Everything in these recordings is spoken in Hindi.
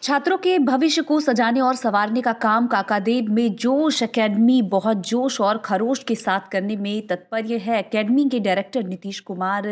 छात्रों के भविष्य को सजाने और संवारने का काम काकादेव में जोश एकेडमी बहुत जोश और खरोश के साथ करने में तत्पर है। एकेडमी के डायरेक्टर नीतीश कुमार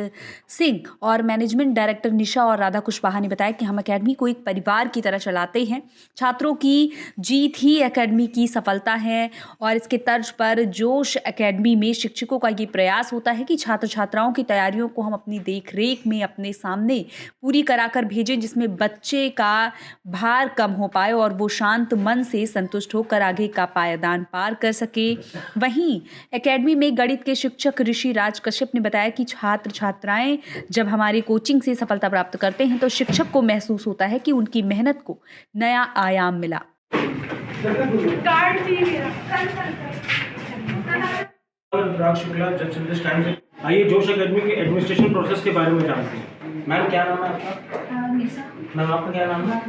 सिंह और मैनेजमेंट डायरेक्टर निशा और राधा कुशवाहा ने बताया कि हम एकेडमी को एक परिवार की तरह चलाते हैं। छात्रों की जीत ही एकेडमी की सफलता है और इसके तर्ज पर जोश एकेडमी में शिक्षकों का ये प्रयास होता है कि छात्र छात्राओं की तैयारियों को हम अपनी देख रेख में अपने सामने पूरी कराकर भेजें, जिसमें बच्चे का भार कम हो पाए और वो शांत मन से संतुष्ट होकर आगे का पायदान पार कर सके। वहीं एकेडमी में गणित के शिक्षक ऋषि राज कश्यप ने बताया कि छात्र छात्राएं जब हमारी कोचिंग से सफलता प्राप्त करते हैं तो शिक्षक को महसूस होता है कि उनकी मेहनत को नया आयाम मिला। आइए जोश एकेडमी के एडमिनिस्ट्रेशन प्रोसेस के बारे में जानते हैं। मैम क्या नाम है आपका? निशा। मैम आपका क्या नाम है?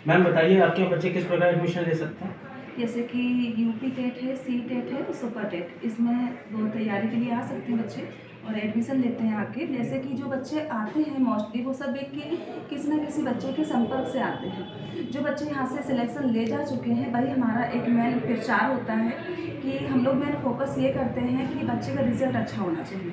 मैम बताइए आपके बच्चे किस प्रकार एडमिशन ले सकते हैं? जैसे कि यूपी टेट है, सी टेट है, सुपर टेट, इसमें वो तैयारी के लिए आ सकते हैं बच्चे और एडमिशन लेते हैं आके। जैसे कि जो बच्चे आते हैं मोस्टली वो सब एक के किसी न किसी बच्चे के संपर्क से आते हैं। जो बच्चे यहाँ से सिलेक्शन ले जा चुके हैं, वही हमारा एक मेन प्रचार होता है कि हम लोग मेन फोकस ये करते हैं कि बच्चे का रिजल्ट अच्छा होना चाहिए।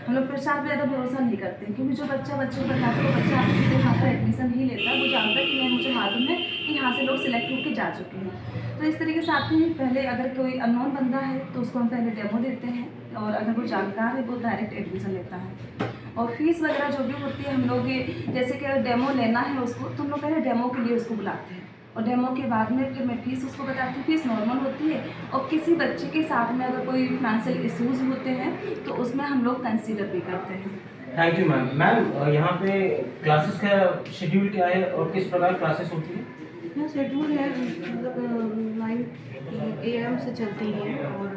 हम लोग प्रचार पर ज़्यादा भरोसा नहीं करते हैं, क्योंकि जो बच्चे को बताते हैं वो बच्चा आके सीधे यहाँ पर एडमिशन ही लेता है। वो जानता है कि मुझे मालूम है कि यहाँ से लोग सिलेक्ट होकर जा चुके हैं। तो इस तरीके से आते हैं। पहले अगर कोई अननोन बंदा है तो उसको हम पहले डेमो देते हैं और अगर वो जानकार है वो डायरेक्ट एडमिशन लेता है। और फीस वगैरह जो भी होती है हम लोग जैसे कि अगर डेमो लेना है उसको तो हम लोग पहले डेमो के लिए उसको बुलाते हैं और डेमो के बाद में फिर मैं फ़ीस उसको बताती हूँ। फ़ीस नॉर्मल होती है और किसी बच्चे के साथ में अगर कोई फाइनेंशियल इश्यूज़ होते हैं तो उसमें हम लोग कंसीडर भी करते हैं। Thank you ma'am. मैम यहाँ पे क्लासेस का शेड्यूल क्या है और किस प्रकार क्लासेस होती है? यहाँ शेड्यूल है मतलब 9 AM से चलती है और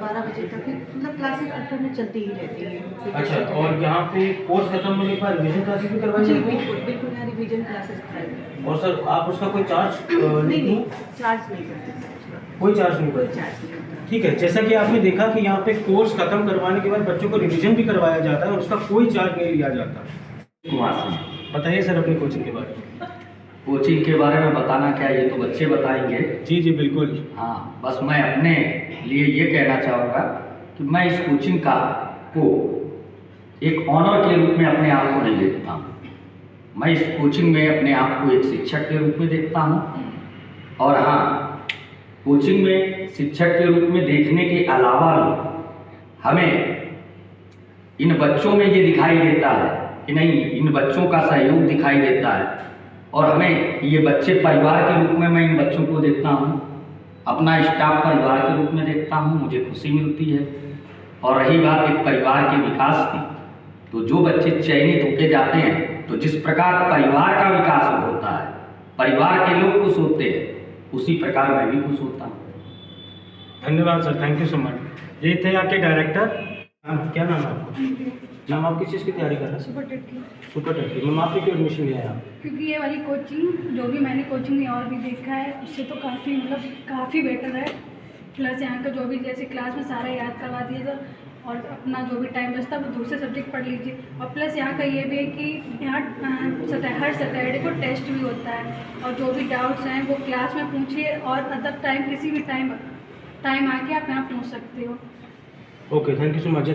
12 बजे तक मतलब क्लासेस अल्टरनेट चलती ही रहती है। अच्छा, और यहाँ पे कोर्स खत्म होने के बाद रिवीजन क्लासेस भी करवाई जाती है? बिल्कुल यहाँ रिवीजन क्लासेस कराई। और सर आप उसका कोई चार्ज नहीं चार्ज नहीं करते, कोई चार्ज नहीं कोई करते? चार्ज नहीं करते। ठीक है, जैसा कि आपने देखा कि यहाँ पे कोर्स खत्म करवाने के बाद बच्चों को रिवीजन भी करवाया जाता है और उसका कोई चार्ज नहीं लिया जाता। कुमार सिंह। बताइए सर अपनी कोचिंग के बारे में। कोचिंग के बारे में बताना क्या, ये तो बच्चे बताएंगे। जी जी बिल्कुल। हाँ, बस मैं अपने लिए ये कहना चाहूँगा कि मैं इस कोचिंग को एक ऑनर के रूप में अपने आप को नहीं देखता हूँ। मैं इस कोचिंग में अपने आप को एक शिक्षक के रूप में देखता हूँ। और हाँ, कोचिंग में शिक्षक के रूप में देखने के अलावा हमें इन बच्चों में ये दिखाई देता है कि नहीं, इन बच्चों का सहयोग दिखाई देता है और हमें ये बच्चे परिवार के रूप में मैं इन बच्चों को देखता हूँ। अपना स्टाफ परिवार के रूप में देखता हूँ, मुझे खुशी मिलती है। और रही बात एक परिवार के विकास की, तो जो बच्चे चयनित होके जाते हैं तो जिस प्रकार परिवार का विकास होता है, परिवार के लोग खुश होते हैं, उसी प्रकार मैं भी खुश होता हूँ। धन्यवाद sir, thank you so much. ये थे आपके डायरेक्टर। क्या नाम है आपका? मैम आप किस चीज़ की तैयारी कर रहे हैं? सुपर टेट की। सुपर टेट की। मैम आपने क्यों एडमिशन लिया है? क्योंकि ये वाली कोचिंग जो भी मैंने कोचिंग में और भी देखा है उससे तो काफ़ी बेटर है। प्लस यहाँ का जो भी जैसे क्लास में सारा याद करवा दिया और अपना जो भी टाइम बचता है वो दूसरे सब्जेक्ट पढ़ लीजिए। और प्लस यहाँ का ये भी है कि यहाँ हर सैटरडे को टेस्ट भी होता है और जो भी डाउट्स हैं वो क्लास में पूछिए और अदर टाइम किसी भी टाइम आके आप यहाँ पूछ सकते हो। Okay, thank you so much.